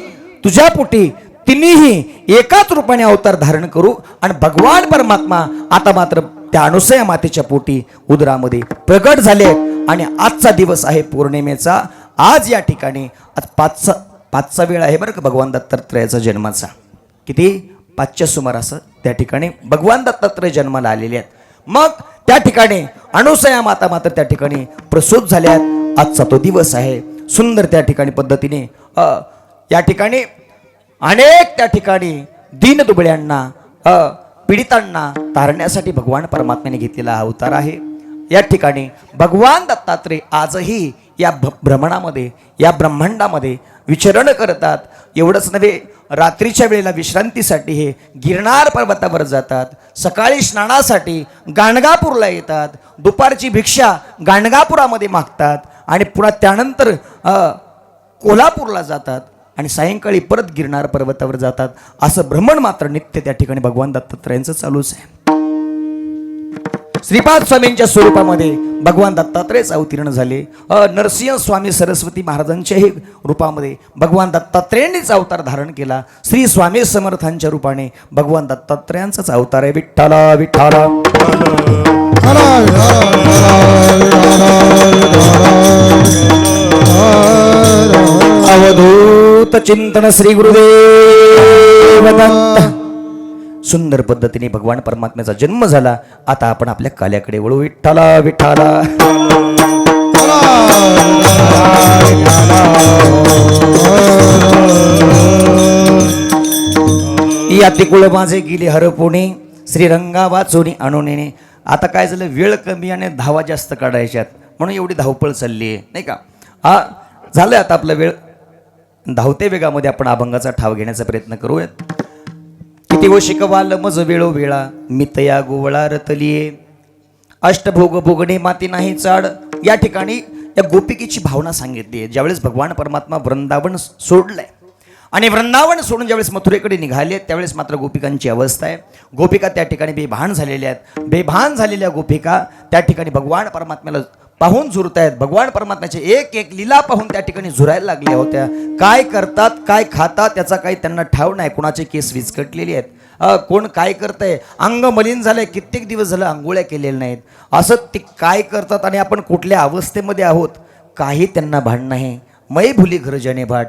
तुझ्या पोटी तिन्ही एकाच रूपाने अवतार धारण करू आणि भगवान परमात्मा आता मात्र त्या अनुसया मातेच्या पोटी उदरामध्ये प्रगट झाले. आणि आजचा दिवस आहे पौर्णिमेचा. आज या ठिकाणी आज पाचचा वेळ आहे बरं का भगवान दत्तात्रयाचा जन्माचा. किती 5च्या सुमारास त्या ठिकाणी भगवान दत्तात्रय जन्माला आलेले आहेत. मग त्या ठिकाणी अनुसया माता मात्र त्या ठिकाणी प्रसूत झाल्यात. आजचा तो दिवस आहे. सुंदर त्या ठिकाणी पद्धतीने या ठिकाणी अनेक त्या ठिकाणी दीनदुबळ्यांना पीडितांना तारण्यासाठी भगवान परमात्म्याने घेतलेला अवतार आहे. या ठिकाणी भगवान दत्तात्रय आजही या भ्रमणामध्ये या ब्रह्मांडामध्ये विचरण करतात. एवढंच नव्हे, रात्रीच्या वेळेला विश्रांतीसाठी हे गिरनार पर्वतावर जातात. सकाळी स्नानासाठी गाणगापूरला येतात. दुपारची भिक्षा गाणगापुरामध्ये मागतात आणि पुन्हा त्यानंतर कोल्हापूरला जातात आणि सायंकाळी परत गिरनार पर्वतावर जातात. असं भ्रमण मात्र नित्य त्या ठिकाणी भगवान दत्तात्रयांचं चालूच आहे. श्रीपाद स्वामींच्या स्वरूपामध्ये भगवान दत्तात्रयच अवतीर्ण झाले. नरसिंह स्वामी सरस्वती महाराजांच्याही रूपामध्ये भगवान दत्तात्रयांनीच अवतार धारण केला. श्री स्वामी समर्थांच्या रूपाने भगवान दत्तात्रयांचाच अवतार आहे. विठ्ठला विठ्ठला अवधूत चिंतन श्री गुरुदेव दत्त. सुंदर पद्धतीने भगवान परमात्म्याचा जन्म झाला. आता आपण आपल्या काल्याकडे वळू. विठ्ठला विठ्ठला या तिकुळ माझे गेले हरपुणे श्रीरंगा वाचोनी आणून. आता काय झालं, वेळ कमी आणि धावा जास्त काढायच्यात म्हणून एवढी धावपळ चालली आहे नाही का. हा झालं आता आपला वेळ. धावते वेगामध्ये आपण अभंगाचा ठाव घेण्याचा प्रयत्न करूयात. किती व शिकवाल मज वेळो वेळा मितया गोवळा रतलिये अष्टभोग भोगणे माती नाही चाड. या ठिकाणी या गोपिकेची भावना सांगितली आहे. ज्यावेळेस भगवान परमात्मा वृंदावन सोडलंय आणि वृंदावन सोडून ज्यावेळेस मथुरेकडे निघाले त्यावेळेस मात्र गोपिकांची अवस्था आहे. गोपिका त्या ठिकाणी बेभान झालेल्या आहेत. बेभान झालेल्या गोपिका त्या ठिकाणी भगवान परमात्म्याला पाहून झुरत आहेत. भगवान परमात्म्याचे एक एक लीला पाहून त्या ठिकाणी झुरायला लागल्या होत्या. काय करतात काय खातात त्याचा काही त्यांना ठाव नाही. कोणाचे केस विचकटलेले आहेत, कोण काय करतंय, अंग मलिन झालंय, कित्येक दिवस झालं आंघोळ्या केलेल्या नाहीत. असं ते काय करतात आणि आपण कुठल्या अवस्थेमध्ये आहोत काही त्यांना भान नाही. मै भुली घर जने भाट,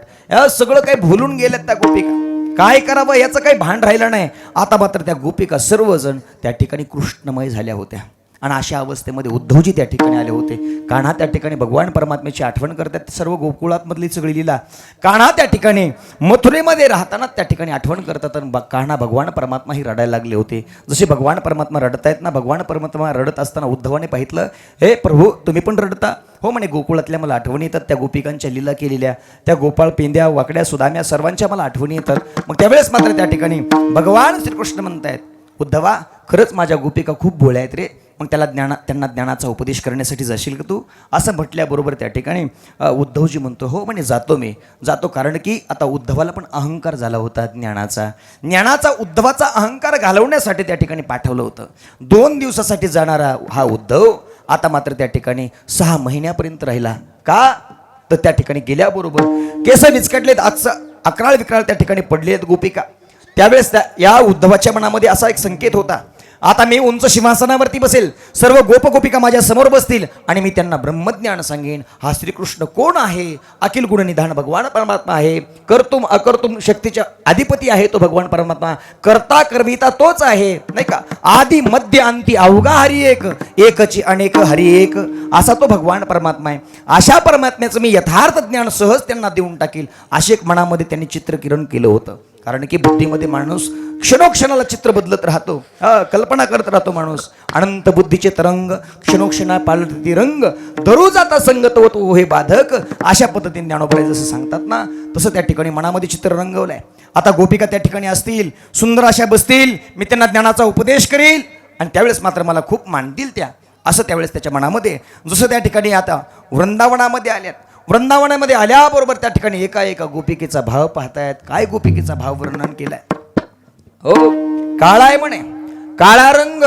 सगळं काही भुलून गेल्यात त्या गोपिका. काय करावं याचं काही भान राहिलं नाही. आता मात्र त्या गोपिका सर्वजण त्या ठिकाणी कृष्णमय झाल्या होत्या. आणि अशा अवस्थेमध्ये उद्धवजी त्या ठिकाणी आले होते. कान्हा त्या ठिकाणी भगवान परमात्म्याची आठवण करतात. सर्व गोकुळात मधली सगळी लीला कान्हा त्या ठिकाणी मथुरेमध्ये राहताना त्या ठिकाणी आठवण करतात. आणि कान्हा भगवान परमात्मा ही रडायला लागले होते. जसे भगवान परमात्मा रडत आहेत ना, भगवान परमात्मा रडत असताना उद्धवाने पाहितलं, हे प्रभू तुम्ही पण रडता. हो म्हणे, गोकुळातल्या मला आठवणी येतात, त्या गोपिकांच्या लीला केलेल्या, त्या गोपाळ पेंद्या वाकड्या सुदाम्या सर्वांच्या मला आठवणी येतात. मग त्यावेळेस मात्र त्या ठिकाणी भगवान श्रीकृष्ण म्हणतायत, उद्धवा खरंच माझ्या गोपिका खूप भोळ्या आहेत रे. मग त्यांना ज्ञानाचा उपदेश करण्यासाठी जाशील का तू, असं म्हटल्याबरोबर त्या ठिकाणी उद्धवजी म्हणतो, हो म्हणे जातो मी जातो. कारण की आता उद्धवाला पण अहंकार झाला होता ज्ञानाचा उद्धवाचा अहंकार घालवण्यासाठी त्या ठिकाणी पाठवलं होतं. 2 दिवसासाठी जाणारा हा उद्धव आता मात्र त्या ठिकाणी 6 महिन्यापर्यंत राहिला. का तर त्या ठिकाणी गेल्याबरोबर केस विचकटलेत, अकराळ विकराळ त्या ठिकाणी पडले आहेत गोपिका. त्यावेळेस या उद्धवाच्या मनामध्ये असा एक संकेत होता, आता मी उंच सिंहासनावरती बसेल, सर्व गोपगोपिका माझ्या समोर बसतील आणि मी त्यांना ब्रह्मज्ञान सांगेन. हा श्रीकृष्ण कोण आहे, अखिल गुण निधान भगवान परमात्मा आहे. कर्तुम अकर्तुम शक्तीचा अधिपती आहे तो भगवान परमात्मा. करता करविता तोच आहे नाही का. आदि मध्य अंती अवघा हरी एक, एकची अनेक हरी एक, असा तो भगवान परमात्मा आहे. अशा परमात्म्याचं मी यथार्थ ज्ञान सहज त्यांना देऊन टाकील असे एक मनामध्ये त्यांनी चित्रकिरण केलं होतं. कारण की बुद्धीमध्ये माणूस क्षणोक्षणाला चित्र बदलत राहतो, कल्पना करत राहतो माणूस. अनंत बुद्धीचे तरंग क्षणोक्षणा पालटती रंग, दरू जाता संगत होतो हे बाधक. अशा पद्धतीने ज्ञानोबराय जसं सांगतात ना, तसं त्या ठिकाणी मनामध्ये चित्र रंगवलंय. आता गोपिका त्या ठिकाणी असतील, सुंदर अशा बसतील, मी त्यांना ज्ञानाचा उपदेश करील आणि त्यावेळेस मात्र मला खूप मानतील त्या, असं त्यावेळेस त्याच्या मनामध्ये. जसं त्या ठिकाणी आता वृंदावनामध्ये आल्यात, वृंदावनामध्ये आल्याबरोबर त्या ठिकाणी एका गोपिकेचा भाव पाहतायत. काय गोपिकेचा भाव वर्णन केलाय, हो काळा आहे म्हणे, काळा रंग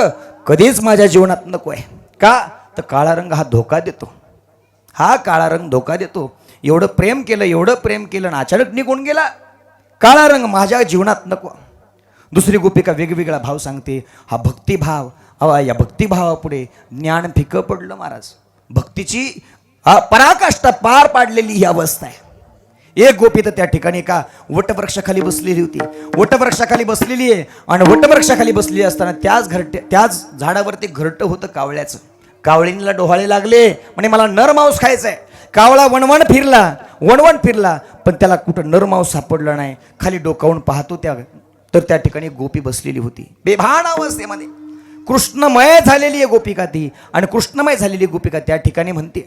कधीच माझ्या जीवनात नको आहे. का तर काळा रंग हा धोका देतो, हा काळा रंग धोका देतो. एवढं प्रेम केलं आणि अचानक निघून गेला, काळा रंग माझ्या जीवनात नको. दुसरी गोपिका वेगवेगळा भाव सांगते, हा भक्तिभाव. या भक्तिभावापुढे ज्ञान फिकं पडलं महाराज. भक्तीची पराकाष्ठा पार पाडलेली ही अवस्था आहे. एक गोपी तर त्या ठिकाणी एका वटवृक्षाखाली बसलेली होती. वटवृक्षाखाली बसलेली आहे आणि वटवृक्षाखाली बसलेली असताना त्याच झाडावरती घरटं होतं कावळ्याचं. कावळीला डोहाळे लागले, म्हणे मला नर मांस खायचं आहे. कावळा वणवण फिरला पण त्याला कुठं नर मांस सापडलं नाही. खाली डोकावून पाहतो तर त्या ठिकाणी गोपी बसलेली होती बेभान अवस्थेमध्ये. कृष्णमय झालेली आहे गोपिका ती, आणि कृष्णमय झालेली गोपिका त्या ठिकाणी म्हणते,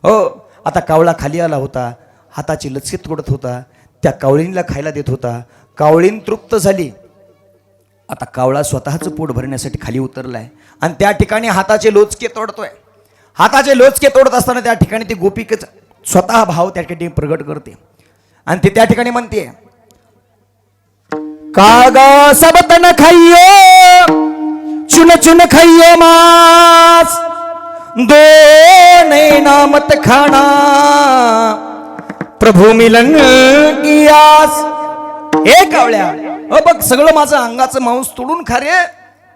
हो आता कावळा खाली आला होता, हाताची लचके तोडत होता, त्या कावळीला खायला देत होता. कावळीन तृप्त झाली. आता कावळा स्वतःचं पोट भरण्यासाठी खाली उतरलाय आणि त्या ठिकाणी हाताचे लोचके तोडतोय. हाताचे लोचके तोडत असताना त्या ठिकाणी ती गोपिकेचा स्वतः भाव त्या ठिकाणी प्रगट करते आणि ती त्या ठिकाणी म्हणते, कागा सबतन खाइयो चुन चुन खाइयो मास, दो नैना मत खाना प्रभू मिलन की आस. हे कावळ्या, बघ सगळं माझं अंगाचं मांस तोडून खा रे,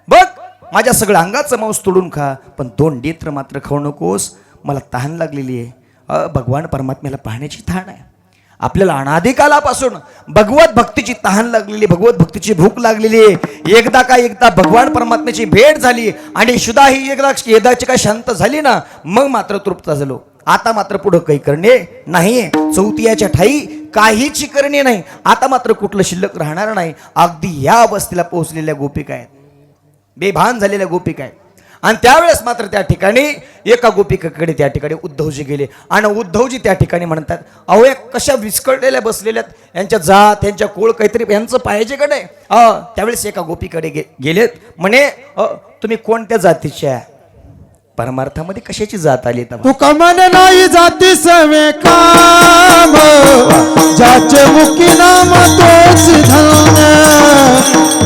बघ माझ्या सगळं अंगाचं मांस तोडून खा, पण 2 नेत्र मात्र खाऊ नकोस, मला तहान लागलेली आहे. भगवान परमात्म्याला पाहण्याची तहान आहे. आपल्याला अनादिकालापासून भगवत भक्तीची तहान लागलेली, भगवत भक्तीची भूक लागलेली आहे. एकदा भगवान परमात्म्याची भेट झाली आणि शुद्धा ही एकदाची काय शांत झाली ना, मग मात्र तृप्त झालो. आता मात्र पुढं काही करणे नाही. चौथियाच्या ठाई काहीची करणे नाही. आता मात्र कुठलं शिल्लक राहणार नाही. अगदी या अवस्थेला पोहोचलेल्या गोपिका आहेत, बेभान झालेल्या गोपिका आहेत. आणि त्यावेळेस मात्र त्या ठिकाणी एका गोपिकेकडे त्या ठिकाणी उद्धवजी गेले आणि उद्धवजी त्या ठिकाणी म्हणतात, अहो या कशा विस्कळलेल्या बसलेल्यात, यांच्या जात यांच्या कोळ काहीतरी यांचं पाहिजे का नाही. त्यावेळेस एका गोपीकडे गेलेत. म्हणे तुम्ही कोणत्या जातीच्या. परमार्थामध्ये कशाची जात आली. तू कमन नाही जाती सवे काम, ज्याचे मुखी नाम तोच धन्य,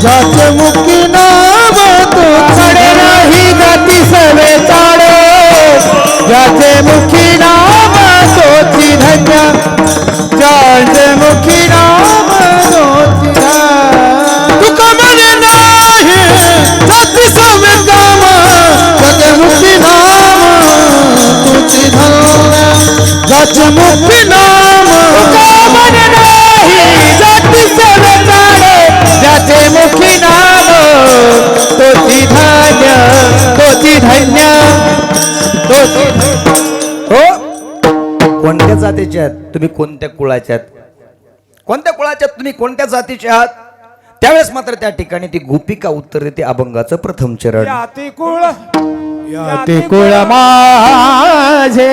ज्याचे मुखी नाम तोच नाही जाती सवे चाडे, ज्याचे मुखी नाम तोची धन्य, ज्याचे मुखी नाम तोची धन्य. तू कमन नाही जाती सवे काम, ज्याचे मुखी नाम तोच धन्य, ज्याचे मुखी नाम कामन नाही जाती सवे चाडे, ज्याचे मुखी नाम तोची धन्य, तोची धन्य, तोची. हो, कोणत्या जातीच्या आहात तुम्ही, कोणत्या कुळाच्या आहात, कोणत्या कुळाच्या आहात तुम्ही, कोणत्या जातीच्या आहात. त्यावेळेस मात्र त्या ठिकाणी ती गोपिका उत्तर देते अभंगाचं प्रथम चरण. ते कुळ माझे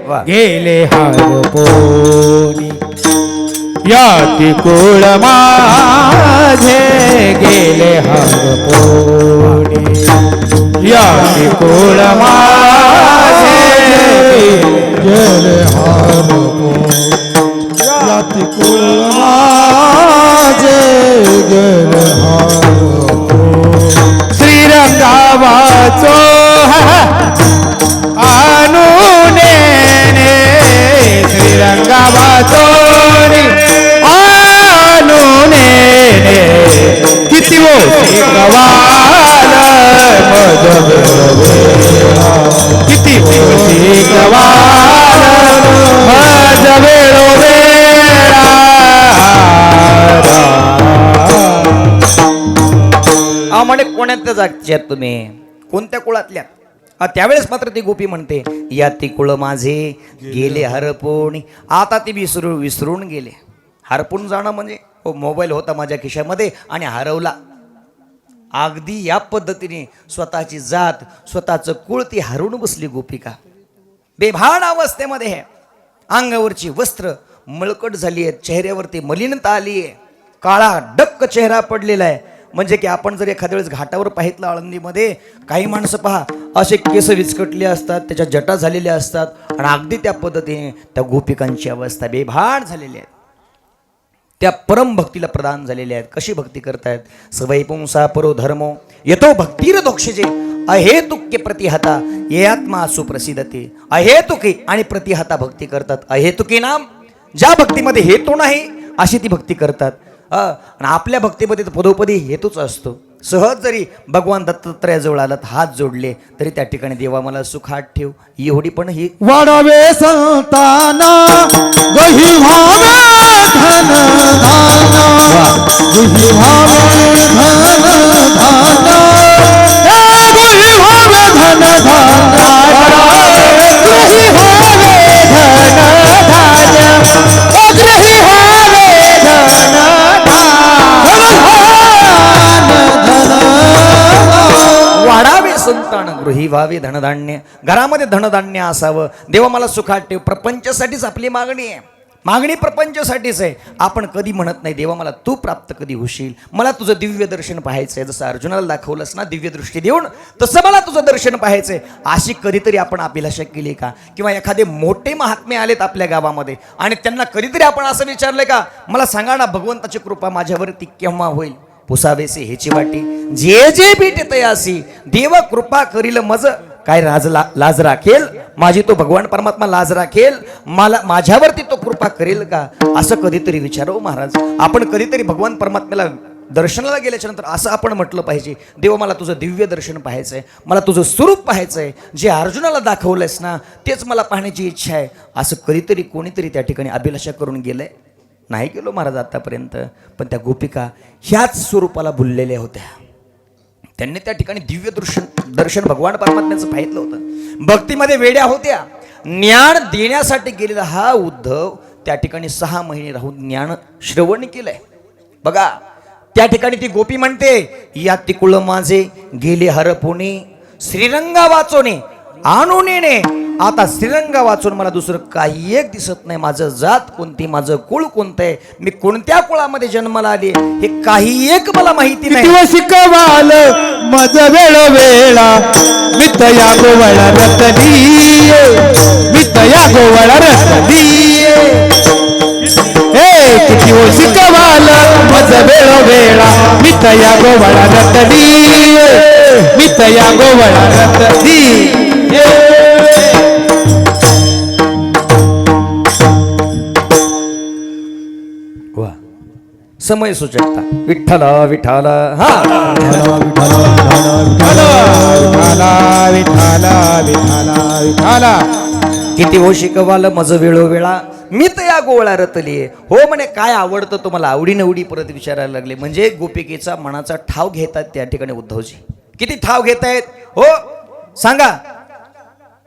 वा. गेले हरपोनी, याती कुळ माझे गेले हरपोनी, याती कुळ माझे गेले हारपो, याती कुळ माझे गेले हारपो. श्रीरंगावाचो आणूने, श्रीरंगावाचो आणूने, किती वो गवाल मज वेळोवेळा, किती वो गवाल मज वेळोवेळा. म्हणे कोणत्या जातीच्या आहात तुम्ही, कोणत्या कुळातल्या. त्यावेळेस मात्र ती गोपी म्हणते, या ती कुळ माझे गेले हरपून. आता ती विसरून गेले. हरपून जाणं म्हणजे मोबाईल होता माझ्या खिशामध्ये आणि हरवला. अगदी या पद्धतीने स्वतःची जात स्वतःचं कुळ ती हरवून बसली गोपिका. बेभान अवस्थेमध्ये आहे. अंगावरची वस्त्र मळकट झाली आहेत, चेहऱ्यावरती मलिनता आली आहे, काळा डक्क चेहरा पडलेला आहे. म्हणजे की आपण जर एखाद्या वेळेस घाटावर पाहितलं आळंदीमध्ये, काही माणसं पहा असे केस विचकटले असतात, त्याच्या जटा झालेल्या असतात, आणि अगदी त्या पद्धतीने त्या गोपिकांची अवस्था बेभान झालेली आहे. त्या परम भक्तीला प्रदान झालेल्या आहेत. कशी भक्ती करतायत. सवय पुंसा परो धर्मो येतो भक्तीर दोक्षजे, अहेतुके प्रतिहता ये आत्मा सुप्रसिद्धते. अहेतुके आणि प्रतिहता भक्ती करतात. अहेतुके नाम, ज्या भक्तीमध्ये हेतू नाही अशी ती भक्ती करतात. आणि आपल्या भक्तीमध्ये पदोपदी हेतूच असतो. सहज जरी भगवान दत्तात्रयाजवळ आलात, हात जोडले तरी त्या ठिकाणी देवा मला सुखात ठेव, एवढी पण ही वाढावे संताना गही व्हावे धन धाना, गही व्हावे धन धाना, गही व्हावे धन धाना, गही व्हावे धन धान्य, गही व्हावे धन वाढावे संतान गृही व्हावे धनधान्य. घरामध्ये धनधान्य असावं. देवा मला सुखात ठेव. प्रपंचासाठीच आपली मागणी आहे. मागणी प्रपंचासाठीच आहे. आपण कधी म्हणत नाही देवा मला तू प्राप्त कधी होशील, मला तुझं दिव्य दर्शन पाहायचं आहे. जसं अर्जुनाला दाखवलंस ना दिव्य दृष्टी देऊन, तसं मला तुझं दर्शन पाहायचं आहे. अशी कधीतरी आपण अभिलाषा केली का? किंवा एखादे मोठे महात्मे आलेत आपल्या गावामध्ये आणि त्यांना कधीतरी आपण असं विचारलंय का, मला सांगा ना भगवंताची कृपा माझ्यावरती केव्हा होईल? पुसावेसे हेची वाटी जे जे भेटे तयासी, देव कृपा करील मज काय लाज राखेल माझी, तो भगवान परमात्मा लाज राखेल मला, माझ्यावरती तो कृपा करेल का? असं कधीतरी विचारो महाराज. आपण कधीतरी भगवान परमात्म्याला दर्शनाला गेल्याच्या नंतर असं आपण म्हटलं पाहिजे, देव मला तुझं दिव्य दर्शन पाहायचंय, मला तुझं स्वरूप पाहायचंय, जे अर्जुनाला दाखवलंयस ना तेच मला पाहण्याची इच्छा आहे. असं कधीतरी कोणीतरी त्या ठिकाणी अभिलाषा करून गेलंय? नाही गेलो महाराज आतापर्यंत. पण त्या गोपिका ह्याच स्वरूपाला भुललेल्या होत्या. त्यांनी त्या ठिकाणी दिव्य दर्शन भगवान परमात्म्याचं पाहितलं होतं. भक्तीमध्ये वेड्या होत्या. ज्ञान देण्यासाठी गेलेला हा उद्धव त्या ठिकाणी 6 महिने राहून ज्ञान श्रवण केलंय. बघा त्या ठिकाणी ती गोपी म्हणते, या तिकुळ माझे गेले हरपुणे श्रीरंगा वाचोने आणूनेने. आता श्रीरंगा वाचून मला दुसरं काही एक दिसत नाही. माझं जात कोणती, माझं कुळ कोणतं आहे, मी कोणत्या कुळामध्ये जन्माला आले, हे काही एक मला माहिती नाही. किती शिकवाल मज वेळ वेळा मितया गोवळा रतनीये, मितया गोवळा रतनीये. हे किती शिकवाल मज वेळ वेळा मितया गोवळा रतनीये, मितया गोवळा रतनीये. समय सूचकता विठ्ठला विठ्ठला. हा विठाला विठाला विठाला विठाला. किती हो शिकवाल मज वेळोवेळा मी तर या गोवळा रतली. हो म्हणे काय आवडतं तुम्हाला, आवडीनवडी परत विचारायला लागले. म्हणजे गोपिकेचा मनाचा ठाव घेतात त्या ठिकाणी उद्धवजी. किती ठाव घेत आहेत हो सांगा,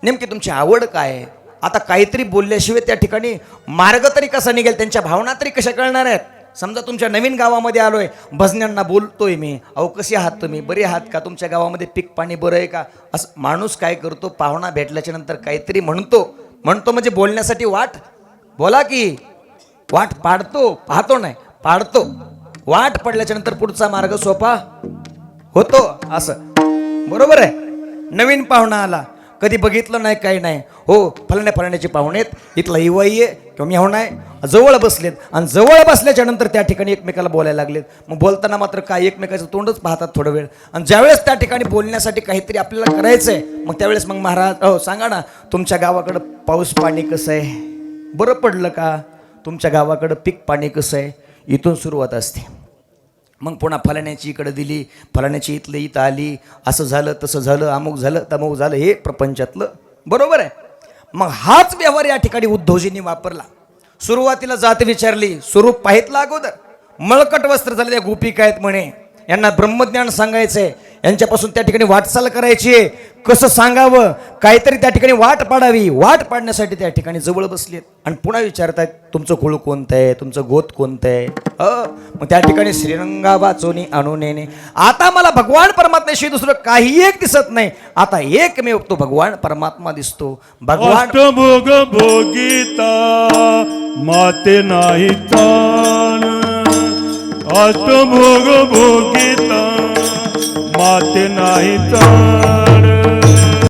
नेमकी तुमची आवड काय आहे. आता काहीतरी बोलल्याशिवाय त्या ठिकाणी मार्ग तरी कसा निघेल, त्यांच्या भावना तरी कशा कळणार आहेत. समजा तुमच्या नवीन गावामध्ये आलोय, भजन्यांना बोलतोय मी, अहो कसे आहात तुम्ही, बरे आहात का, तुमच्या गावामध्ये पीक पाणी बरं आहे का. असं माणूस काय करतो, पाहुणा भेटल्याच्या नंतर काहीतरी म्हणतो म्हणजे बोलण्यासाठी वाट, बोला की वाट पाडतो, पाहतो नाही पाडतो. वाट पडल्याच्या नंतर पुढचा मार्ग सोपा होतो, असं बरोबर आहे. नवीन पाहुणा आला, कधी बघितलं नाही काही नाही, हो फलण्याचे पाहुणे आहेत, इथला इवाई आहे किंवा मी नाही, जवळ बसलेत आणि जवळ बसल्याच्या नंतर त्या ठिकाणी एकमेकाला बोलायला लागलेत. मग बोलताना मात्र काय एकमेकाचं तोंडच पाहतात थोडं वेळ. आणि ज्यावेळेस त्या ठिकाणी बोलण्यासाठी काहीतरी आपल्याला करायचंय, मग त्यावेळेस मग महाराज हो सांगा ना, तुमच्या गावाकडं पाऊस पाणी कसं आहे, बरं पडलं का, तुमच्या गावाकडं पीक पाणी कसं आहे, इथून सुरुवात असते. मग पुन्हा फलाण्याची इकडं दिली, फलाण्याची इथलं इथं आली, असं झालं तसं झालं, अमुक झालं तमुक झालं, हे प्रपंचातलं बरोबर आहे. मग हाच व्यवहार या ठिकाणी उद्धवजींनी वापरला. सुरुवातीला जात विचारली, स्वरूप पाहितलं अगोदर, मळकट वस्त्र झालेल्या गोपिका आहेत म्हणे, यांना ब्रह्मज्ञान सांगायचंय, यांच्यापासून त्या ठिकाणी वाटचाल करायची आहे, कसं सांगावं, काहीतरी त्या ठिकाणी वाट पाडावी. वाट पाडण्यासाठी त्या ठिकाणी जवळ बसलेत आणि पुन्हा विचारतायत, तुमचं कुळ कोणतं आहे, तुमचं गोत कोणतं आहे. मग त्या ठिकाणी श्रीरंगा वाचोनी आणूनेने. आता मला भगवान परमात्म्याशिवाय दुसरं काही एक दिसत नाही, आता एकमेव तो भगवान परमात्मा दिसतो. भगवान अष्टभोग भोगिता माते नाही ताण, अष्टभोग भोगिता माते नाही ताण.